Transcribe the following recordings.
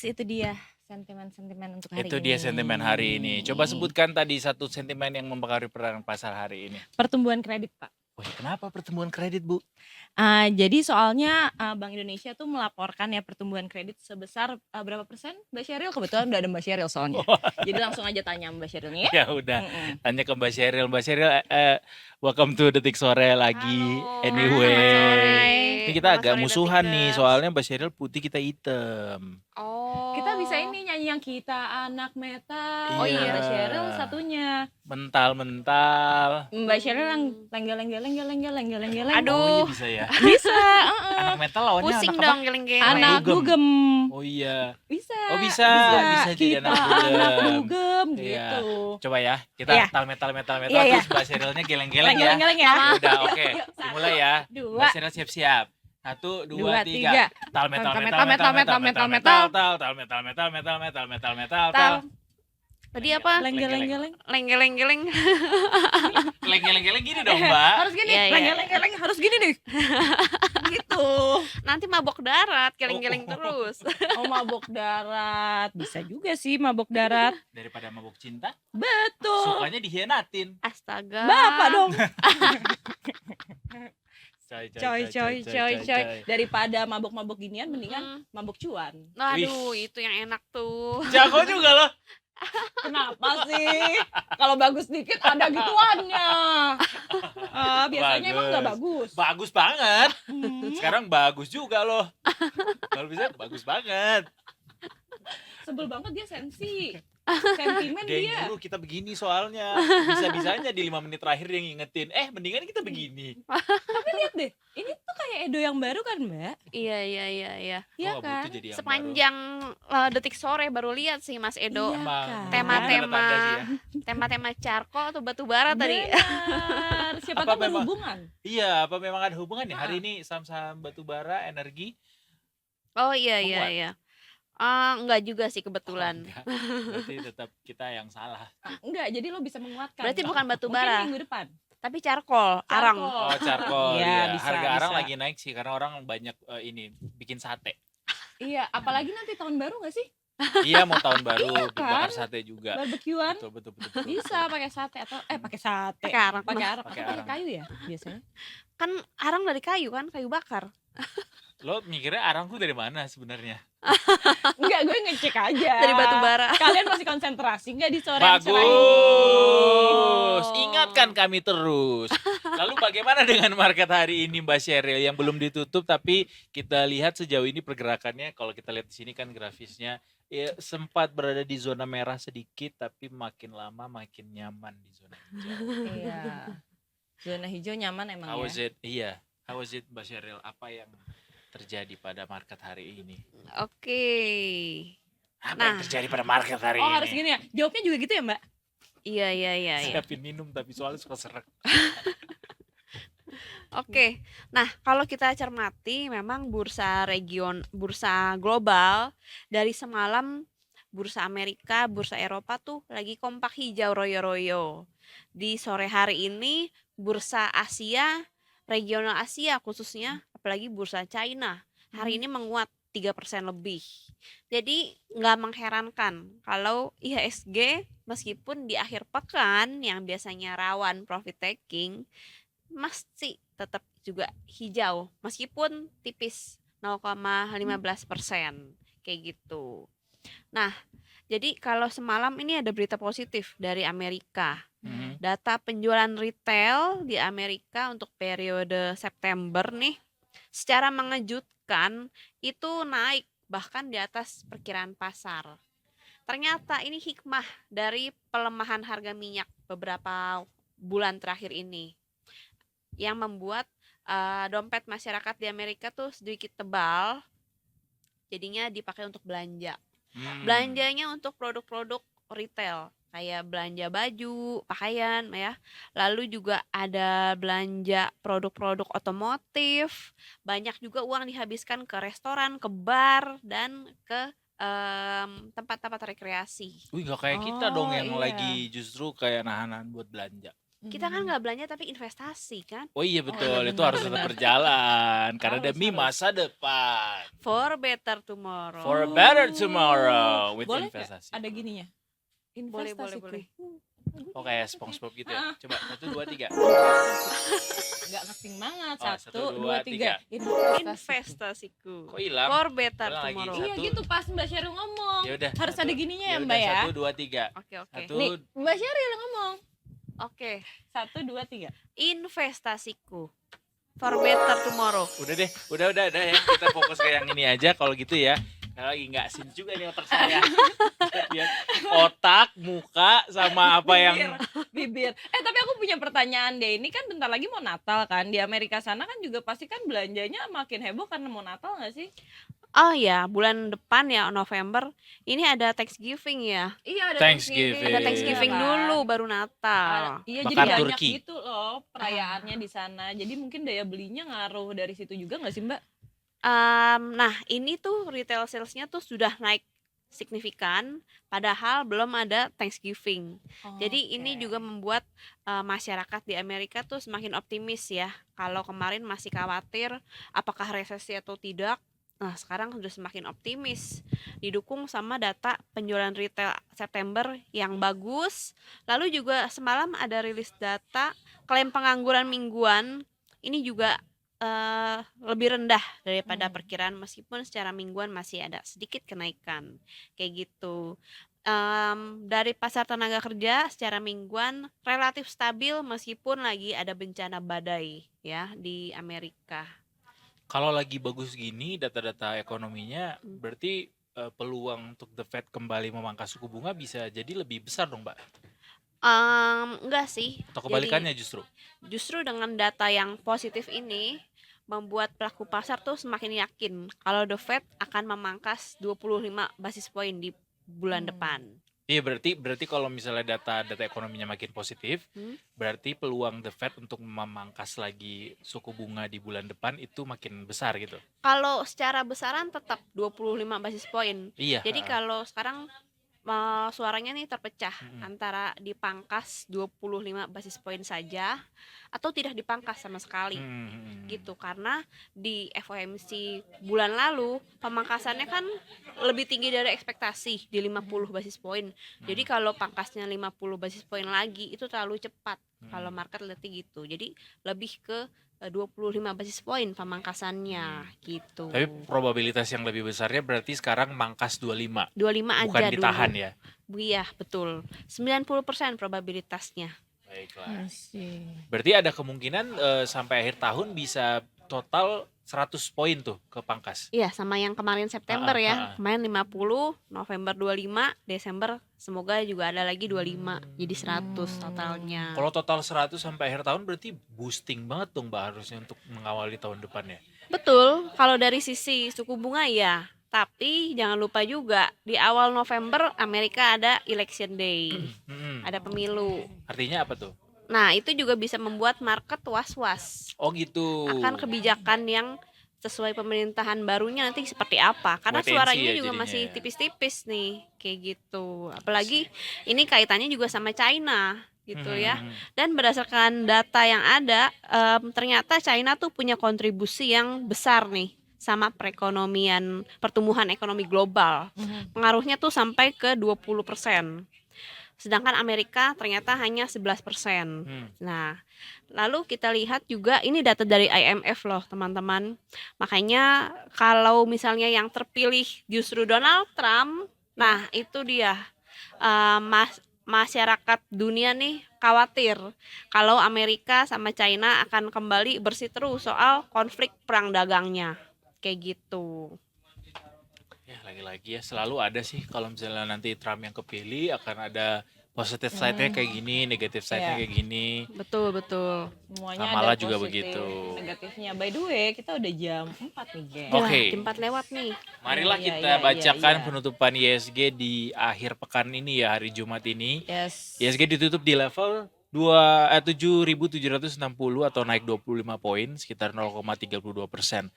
itu dia sentimen-sentimen untuk hari Itu dia sentimen hari ini. Coba ini. sebutkan tadi satu sentimen yang mempengaruhi perdagangan pasar hari ini. Pertumbuhan kredit, Pak. Wah, kenapa pertumbuhan kredit, Bu? Jadi soalnya Bank Indonesia tuh melaporkan ya pertumbuhan kredit sebesar berapa persen, Mbak Sheryl? Kebetulan udah ada Mbak Sheryl soalnya. Jadi langsung aja tanya Mbak Sheryl nih ya. Ya udah, tanya ke Mbak Sheryl. Mbak Sheryl, welcome to Detik Sore lagi. Halo, Anyway, selamat sore. ini kita Selamat agak sore, musuhan nih, Detikers. soalnya Mbak Sheryl putih, kita hitam. Oh. Kita bisa ini nyanyi yang kita anak metal. Oh iya. Mbak Sheryl satunya. Mental. Mbak Sheryl yang geleng-geleng. Aduh. Oh iya bisa ya. Bisa. Anak metal lawannya Pusing anak dong apa? geleng-geleng. Anak dugem. dugem. Oh iya. Bisa. Oh bisa jadi Kita anak anak dugem. dugem Iya. gitu. Coba ya, kita Iya. metal Iya, iya. terus Mbak Sherylnya geleng-geleng ya. Geleng-geleng ya. Ya udah, oke. Yuk, Dimulai ya. Dua. Mbak Sheryl siap-siap. 1, 2, 3. Tiga. Tal. Tadi apa? Geleng-geleng. Geleng-geleng. Geleng-geleng gini dong, Mbak. Harus gini. Iya, iya. Geleng-geleng harus gini nih. Gitu. Nanti mabok darat, geleng-geleng terus. Oh, mabok darat. Bisa juga sih mabok darat. Daripada mabuk cinta, Betul. sukanya dikhianatin. Astaga. Bapak dong. Coy. Daripada mabok-mabok ginian mendingan mabok cuan. Aduh, itu yang enak tuh. Jago juga loh. Kenapa sih? Kalau bagus dikit ada gituannya. Biasanya emang nggak bagus. Bagus banget. Hmm. Sekarang bagus juga loh. Kalau bisa bagus banget. Sebel banget dia sensi. Sentimen Dia yang dia. nyuruh kita begini soalnya. Bisa-bisanya di 5 menit terakhir dia ngingetin. Mendingan kita begini. Tapi lihat deh, ini tuh kayak Edo yang baru kan, Mbak? Iya. Iya Gua nggak kan? butuh jadi yang Sepanjang Detik Sore baru lihat sih Mas Edo. Iya. Emang, kan? Tema-tema. tanda sih ya. Tema-tema charcoal atau batu bara tadi. Benar. Siapa Apa tahu memang? berhubungan. Iya, apa memang ada hubungan ya? Hari ini saham-saham batubara, energi. Oh iya. Menguat. Enggak juga sih kebetulan. Enggak. Berarti tetap kita yang salah. Enggak, jadi lo bisa menguatkan. Berarti bukan batu Mungkin bara. minggu depan. Tapi charcoal, arang. Oh, charcoal. Iya, Iya, bisa, harga arang bisa. lagi naik sih karena orang banyak ini bikin sate. Iya, apalagi nanti tahun baru nggak sih? Iya, mau tahun baru Iya kan? bakar sate juga. Barbekyuan. Betul. Bisa pakai sate atau pakai sate. Pakai arang. Pakai arang Pakai atau pakai arang. kayu ya biasanya. Kan arang dari kayu kan, kayu bakar. Lo mikirnya arang tuh dari mana sebenarnya? Enggak, gue ngecek aja. Dari batu bara. Kalian masih konsentrasi nggak di sore Bagus. cerah ini? Ingatkan kami terus. Lalu bagaimana dengan market hari ini, Mbak Sheryl, yang belum ditutup tapi kita lihat sejauh ini pergerakannya, kalau kita lihat di sini kan grafisnya ya, sempat berada di zona merah sedikit tapi makin lama makin nyaman di zona hijau. Iya. Zona hijau nyaman emang How ya. was it? Iya. How was it, Mbak Sheryl? Apa yang terjadi pada market hari ini? Oke. Apa yang Nah. terjadi pada market hari Oh, ini? harus gini ya. Jawabnya juga gitu ya, Mbak? Iya. Siapin minum tapi soalnya suka serak. Oke. Nah, kalau kita cermati memang bursa global dari semalam bursa Amerika, bursa Eropa tuh lagi kompak hijau royo-royo. Di sore hari ini bursa Asia, regional Asia khususnya, apalagi bursa China, hari ini menguat 3% lebih. Jadi nggak mengherankan kalau IHSG meskipun di akhir pekan yang biasanya rawan profit taking masih tetap juga hijau meskipun tipis 0,15% kayak gitu. Nah, jadi kalau semalam ini ada berita positif dari Amerika. Data penjualan retail di Amerika untuk periode September nih secara mengejutkan itu naik bahkan di atas perkiraan pasar. Ternyata ini hikmah dari pelemahan harga minyak beberapa bulan terakhir ini yang membuat dompet masyarakat di Amerika tuh sedikit tebal, jadinya dipakai untuk belanja. Belanjanya untuk produk-produk retail kayak belanja baju, pakaian ya. Lalu juga ada belanja produk-produk otomotif. Banyak juga uang dihabiskan ke restoran, ke bar dan ke tempat-tempat rekreasi. Wih, gak kayak kita dong yang Oh, iya. lagi justru kayak nahan-nahan buat belanja. Kita kan nggak belanja tapi investasi kan. Oh iya betul, iya itu harus tetap benar. berjalan karena Harus, demi harus. masa depan. For better tomorrow. For a better tomorrow with Boleh nggak investasi. ada gininya? Boleh, boleh, Investasiku. boleh. Oh kayak SpongeBob gitu ya. Coba 1 2 3. Nggak ngeting banget. Oh, 1, 2, 3. Investasiku. Kok hilang? For better Ulang lagi. tomorrow. Iya Satu. gitu pas Mbak Sheryl ngomong. Ya udah. Harus ada gininya ya Mbak ya. 1 2 3. Oke, oke. Satu. Nih, Mbak Sheryl ngomong. Oke. 1, 2, 3. Investasiku. For better tomorrow. Udah deh, udah ya. Kita fokus ke yang ini aja kalau gitu ya. Karena lagi nggak sin juga nih otak saya. Lihat otak, muka, sama apa yang Bibir. Tapi aku punya pertanyaan deh. Ini kan bentar lagi mau Natal kan. Di Amerika sana kan juga pasti kan belanjanya makin heboh karena mau Natal nggak sih? Oh ya, bulan depan ya November ini ada Thanksgiving ya. Iya ada Thanksgiving. Ada Thanksgiving kan? dulu baru Natal. Iya Makan jadi banyak turki. gitu loh perayaannya di sana. Jadi mungkin daya belinya ngaruh dari situ juga nggak sih Mbak? Nah ini tuh retail salesnya tuh sudah naik signifikan, padahal belum ada Thanksgiving. Jadi ini juga membuat masyarakat di Amerika tuh semakin optimis ya. Kalau kemarin masih khawatir apakah resesi atau tidak, nah sekarang sudah semakin optimis. Didukung sama data penjualan retail September yang bagus. Lalu juga semalam ada rilis data klaim pengangguran mingguan. Ini juga lebih rendah daripada perkiraan meskipun secara mingguan masih ada sedikit kenaikan kayak gitu. Dari pasar tenaga kerja secara mingguan relatif stabil meskipun lagi ada bencana badai ya di Amerika. kalau lagi bagus gini data-data ekonominya, berarti peluang untuk The Fed kembali memangkas suku bunga bisa jadi lebih besar dong, Mbak. Enggak sih. Atau Jadi kebalikannya justru. justru dengan data yang positif ini membuat pelaku pasar tuh semakin yakin kalau The Fed akan memangkas 25 basis poin di bulan depan. Iya berarti kalau misalnya data ekonominya makin positif, berarti peluang The Fed untuk memangkas lagi suku bunga di bulan depan itu makin besar gitu. Kalau secara besaran tetap 25 basis poin. Iya. Jadi kalau sekarang suaranya nih terpecah antara dipangkas 25 basis poin saja atau tidak dipangkas sama sekali. Gitu, karena di FOMC bulan lalu pemangkasannya kan lebih tinggi dari ekspektasi di 50 basis poin. Jadi kalau pangkasnya 50 basis poin lagi itu terlalu cepat kalau market lihat gitu. Jadi lebih ke 25 basis poin pemangkasannya gitu. Tapi probabilitas yang lebih besarnya berarti sekarang mangkas 25. 25 aja bukan dulu. ditahan ya. Iya, betul. 90% probabilitasnya. Baiklah. Berarti ada kemungkinan sampai akhir tahun bisa total 100 poin tuh ke pangkas. Iya, sama yang kemarin September ya. Kemarin 50, November 25, Desember semoga juga ada lagi 25. Jadi 100 totalnya. Kalau total 100 sampai akhir tahun berarti boosting banget dong Mbak harusnya untuk mengawali tahun depannya. Betul, kalau dari sisi suku bunga ya. Tapi jangan lupa juga di awal November Amerika ada election day. Ada pemilu. Artinya apa tuh? Nah, itu juga bisa membuat market was-was. Oh gitu. Akan kebijakan yang sesuai pemerintahan barunya nanti seperti apa. Karena Wait and see suaranya ya juga jadinya masih ya. tipis-tipis nih, kayak gitu. Apalagi ini kaitannya juga sama China gitu ya. Dan berdasarkan data yang ada, ternyata China tuh punya kontribusi yang besar nih sama perekonomian, pertumbuhan ekonomi global. Pengaruhnya tuh sampai ke 20%. Sedangkan Amerika ternyata hanya 11%. Nah, lalu kita lihat juga ini data dari IMF loh teman-teman. Makanya kalau misalnya yang terpilih justru Donald Trump, nah itu dia masyarakat dunia nih khawatir kalau Amerika sama China akan kembali bersiteru soal konflik perang dagangnya. Kayak gitu. Ya lagi-lagi ya selalu ada sih kalau misalnya nanti Trump yang kepilih akan ada positive side-nya kayak gini, negative side-nya kayak gini. Betul. Semuanya Kamala ada juga positif, begitu. negatifnya. By the way, kita udah jam 4 nih, geng. Oke. Jam 4 lewat nih. Marilah Iya, kita iya, bacakan iya. penutupan ISG di akhir pekan ini ya, hari Jumat ini. Yes. ISG ditutup di level 7.760 atau naik 25 poin, sekitar 0,32%.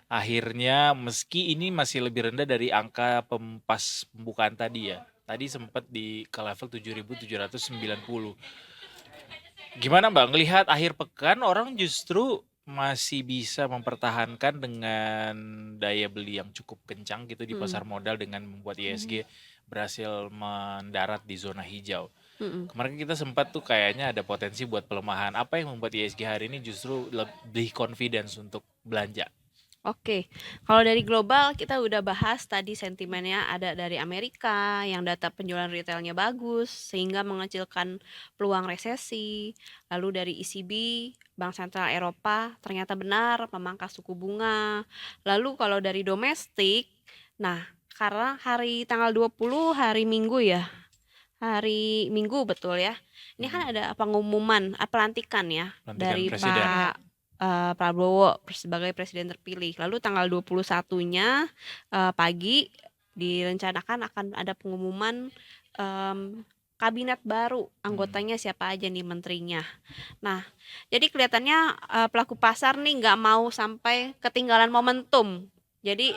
Akhirnya meski ini masih lebih rendah dari angka pas pembukaan tadi ya. Tadi sempat ke level 7.790. Gimana Mbak ngelihat akhir pekan orang justru masih bisa mempertahankan dengan daya beli yang cukup kencang gitu di Mm-mm. pasar modal dengan membuat ISG berhasil mendarat di zona hijau. Mm-mm. Kemarin kita sempat tuh kayaknya ada potensi buat pelemahan. Apa yang membuat ISG hari ini justru lebih confidence untuk belanja? Oke, kalau dari global kita udah bahas tadi sentimennya ada dari Amerika yang data penjualan retailnya bagus sehingga mengecilkan peluang resesi. Lalu dari ECB, Bank Sentral Eropa ternyata benar memangkas suku bunga. Lalu kalau dari domestik, nah karena hari tanggal 20 hari Minggu ya, hari Minggu betul ya. Ini kan ada pengumuman pelantikan ya Pelantikan dari presiden. Pak Prabowo sebagai presiden terpilih. Lalu tanggal 21-nya pagi direncanakan akan ada pengumuman kabinet baru, anggotanya siapa aja nih menterinya. Nah, jadi kelihatannya pelaku pasar nih nggak mau sampai ketinggalan momentum. Jadi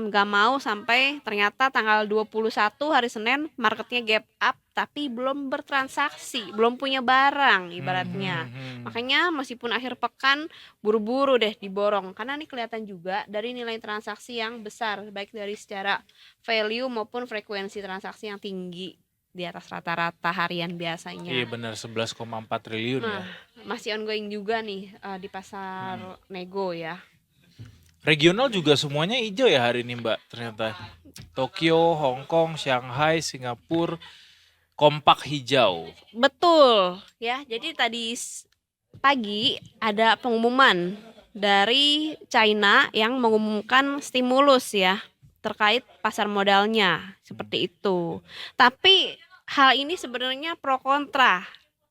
nggak mau sampai ternyata tanggal 21 hari Senin marketnya gap up tapi belum bertransaksi, belum punya barang ibaratnya. Makanya meskipun akhir pekan buru-buru deh diborong karena ini kelihatan juga dari nilai transaksi yang besar baik dari secara value maupun frekuensi transaksi yang tinggi di atas rata-rata harian biasanya. Iya benar 11,4 triliun ya. Nah, masih ongoing juga nih di pasar nego ya. Regional juga semuanya hijau ya hari ini Mbak ternyata. Tokyo, Hong Kong, Shanghai, Singapura kompak hijau. Betul ya. Jadi tadi pagi ada pengumuman dari China yang mengumumkan stimulus ya terkait pasar modalnya seperti itu. Tapi hal ini sebenarnya pro kontra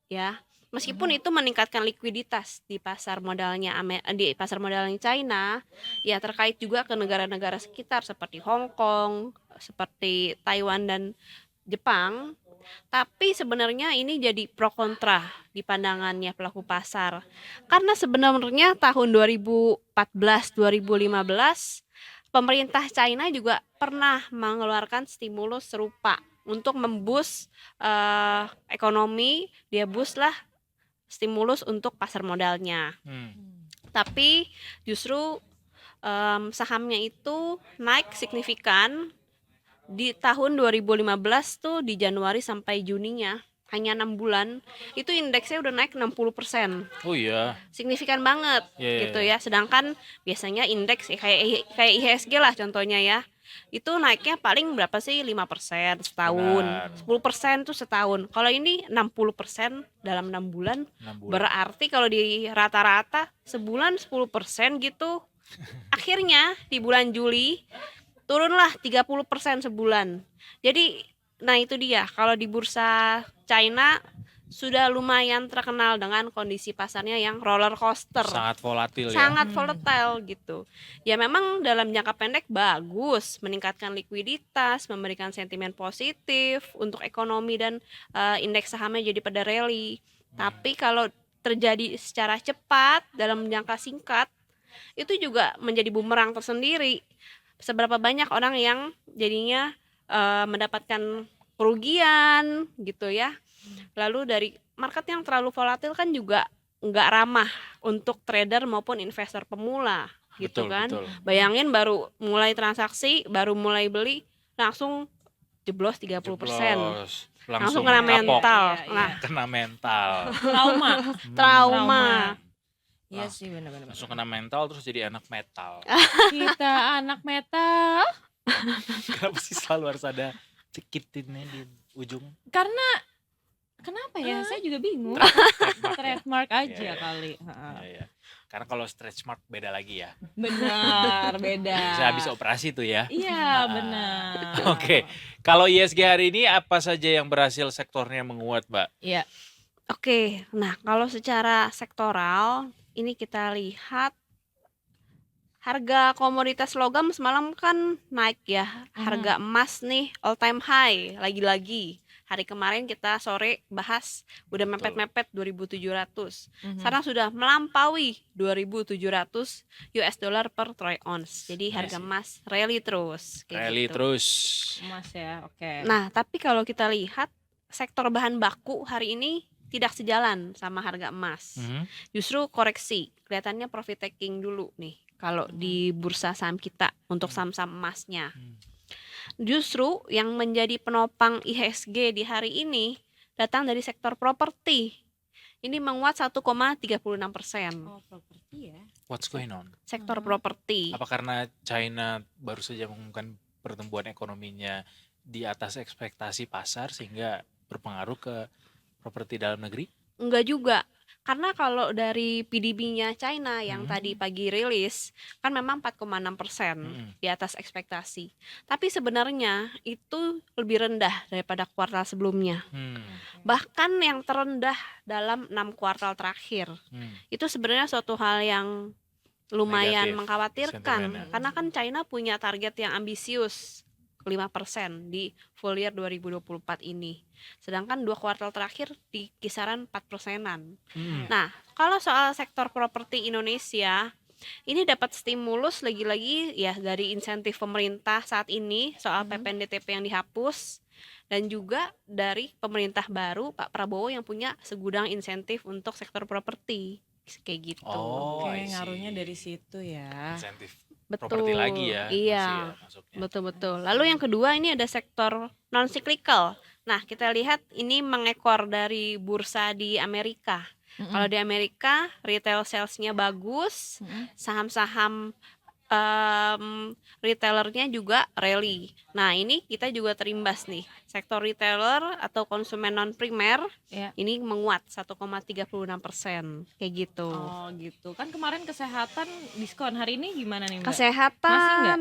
ya. Meskipun itu meningkatkan likuiditas di pasar modalnya di pasar modalnya China, ya terkait juga ke negara-negara sekitar seperti Hong Kong, seperti Taiwan dan Jepang. Tapi sebenarnya ini jadi pro kontra di pandangannya pelaku pasar. Karena sebenarnya tahun 2014-2015 pemerintah China juga pernah mengeluarkan stimulus serupa untuk memboost ekonomi, dia boost lah stimulus untuk pasar modalnya. Tapi justru sahamnya itu naik signifikan di tahun 2015 tuh di Januari sampai Juninya hanya 6 bulan itu indeksnya udah naik 60%. Oh iya. Signifikan banget gitu ya. Sedangkan biasanya indeks kayak IHSG lah contohnya ya. Itu naiknya paling berapa sih 5% setahun. Benar. 10% tuh setahun. Kalau ini 60% dalam 6 bulan. 6 bulan. Berarti kalau di rata-rata sebulan 10% gitu. Akhirnya di bulan Juli turunlah 30% sebulan. Jadi nah itu dia, kalau di bursa China sudah lumayan terkenal dengan kondisi pasarnya yang roller coaster. Sangat volatil ya. Sangat volatile gitu. Ya memang dalam jangka pendek bagus, meningkatkan likuiditas, memberikan sentimen positif untuk ekonomi dan indeks sahamnya jadi pada rally. Tapi kalau terjadi secara cepat dalam jangka singkat, itu juga menjadi bumerang tersendiri. Seberapa banyak orang yang jadinya mendapatkan kerugian gitu ya. Lalu dari market yang terlalu volatil kan juga nggak ramah untuk trader maupun investor pemula gitu kan. Betul. Bayangin baru mulai transaksi, baru mulai beli langsung jeblos 30%. Langsung kena kapok. mental. Iya, Nah, Kena mental. trauma. Iya sih benar-benar. Langsung kena mental terus jadi anak metal. Kita anak metal. Kenapa sih selalu harus ada cekitinnya di ujung? Karena kenapa ya? Saya juga bingung. Trademark aja Iya. kali. Iya. Karena kalau stretch mark beda lagi ya. Benar, beda. Bisa habis operasi tuh ya. Iya, benar. Oke. Kalau ISG hari ini apa saja yang berhasil sektornya menguat, Mbak? Iya. Oke, nah kalau secara sektoral ini kita lihat harga komoditas logam semalam kan naik ya. Harga emas nih all time high lagi-lagi. Hari kemarin kita sore bahas udah mepet-mepet 2.700. Sekarang sudah melampaui 2.700 US dollar per troy ounce. Jadi harga emas rally terus kayak Rally gitu. terus. Emas ya, oke. Nah, tapi kalau kita lihat sektor bahan baku hari ini tidak sejalan sama harga emas. Justru koreksi, kelihatannya profit taking dulu nih kalau di bursa saham kita untuk saham-saham emasnya. Justru yang menjadi penopang IHSG di hari ini datang dari sektor properti. Ini menguat 1,36%. Oh, properti ya. What's going on? Sektor properti. Apa karena China baru saja mengumumkan pertumbuhan ekonominya di atas ekspektasi pasar sehingga berpengaruh ke properti dalam negeri? Enggak juga. Karena kalau dari PDB-nya China yang tadi pagi rilis kan memang 4,6% di atas ekspektasi. Tapi sebenarnya itu lebih rendah daripada kuartal sebelumnya. Bahkan yang terendah dalam 6 kuartal terakhir. Itu sebenarnya suatu hal yang lumayan Negatif mengkhawatirkan. sentimennya. Karena kan China punya target yang ambisius 5% di full year 2024 ini. Sedangkan 2 kuartal terakhir di kisaran 4%-an. Nah, kalau soal sektor properti Indonesia, ini dapat stimulus lagi-lagi ya dari insentif pemerintah saat ini soal PPNDTP yang dihapus dan juga dari pemerintah baru Pak Prabowo yang punya segudang insentif untuk sektor properti. Kayak gitu. Oh, Oke, I see. ngaruhnya dari situ ya. Insentif Betul. properti lagi ya. Iya. masih ya masuknya. Betul-betul. Lalu yang kedua ini ada sektor non cyclical. Nah, kita lihat ini mengekor dari bursa di Amerika. Kalau di Amerika retail sales-nya bagus, saham-saham retailernya juga rally. Nah, ini kita juga terimbas nih. Sektor retailer atau konsumen non primer Ya. ini menguat 1,36%. Kayak gitu. Oh gitu. Kan kemarin kesehatan diskon. Hari ini gimana nih Mbak? Kesehatan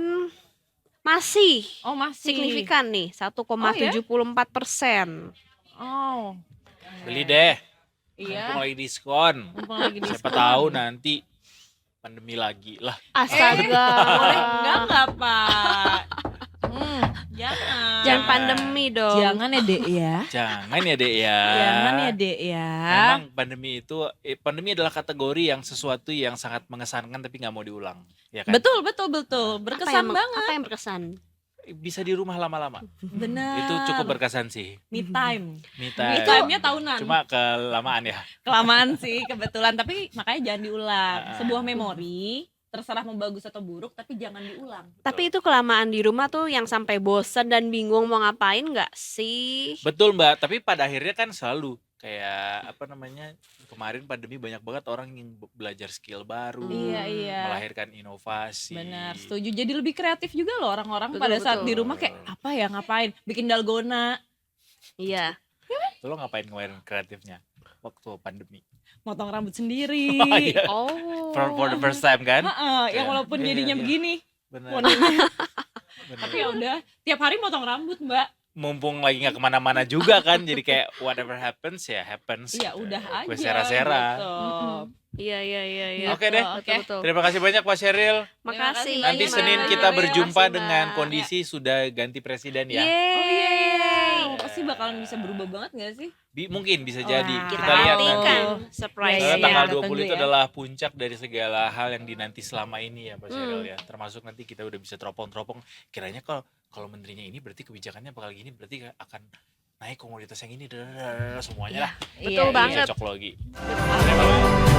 masih Oh masih. signifikan nih 1,74%. Oh. Beli deh. Iya. Mumpung lagi diskon. Mumpung lagi diskon. Siapa tahu nanti pandemi lagi lah. Astaga. Boleh enggak Pak? Jangan. Jangan pandemi dong. Jangan ya Dek ya. Jangan ya Dek ya. Jangan ya Dek ya. Memang pandemi adalah kategori yang sesuatu yang sangat mengesankan tapi nggak mau diulang, ya kan? Betul. Berkesan banget. Apa yang berkesan? Bisa di rumah lama-lama. Benar. Itu cukup berkesan sih. Me time. Me Me time. time-nya tahunan. Cuma kelamaan ya. Kelamaan sih kebetulan, tapi makanya jangan diulang. Ah. Sebuah memori terserah mau bagus atau buruk, tapi jangan diulang. Tapi itu kelamaan di rumah tuh yang sampai bosen dan bingung mau ngapain nggak sih? Betul Mbak, tapi pada akhirnya kan selalu kayak kemarin pandemi banyak banget orang yang belajar skill baru, Iya. melahirkan inovasi. Benar, setuju. Jadi lebih kreatif juga loh orang-orang Betul, pada saat betul. di rumah kayak apa ya ngapain? Bikin dalgona, Iya. Tuh lo ngapain kemarin kreatifnya waktu pandemi? motong rambut sendiri. Oh, iya. Oh. For the first time kan? Yang Iya. walaupun Iya, jadinya iya. begini. Benar. Modelnya. Benar. Tapi ya udah, tiap hari motong rambut, Mbak. Mumpung lagi nggak kemana-mana juga kan, jadi kayak whatever happens ya happens. Iya, gitu. udah aja. Gue sera-sera. Gitu. Iya. Oke deh. Oke. Betul. Terima kasih banyak Pak Sheryl. Makasih. Terima Nanti kasih, Senin Mbak. kita Terima berjumpa kasih, dengan Mbak. kondisi sudah ganti presiden ya. Wow, pasti bakalan bisa berubah banget gak sih? Mungkin bisa Wah, jadi. Kita Kita lihat nantikan nanti. surprise Iya, Karena iya. tanggal kita 20 tunggu itu ya. adalah puncak dari segala hal yang dinanti selama ini ya Pak Sheryl ya. Termasuk nanti kita udah bisa teropong-teropong. Kiranya kalau menterinya ini berarti kebijakannya bakal gini, berarti akan naik komoditas yang ini semuanya lah. Betul Iya, banget. Cocok logi. Betul.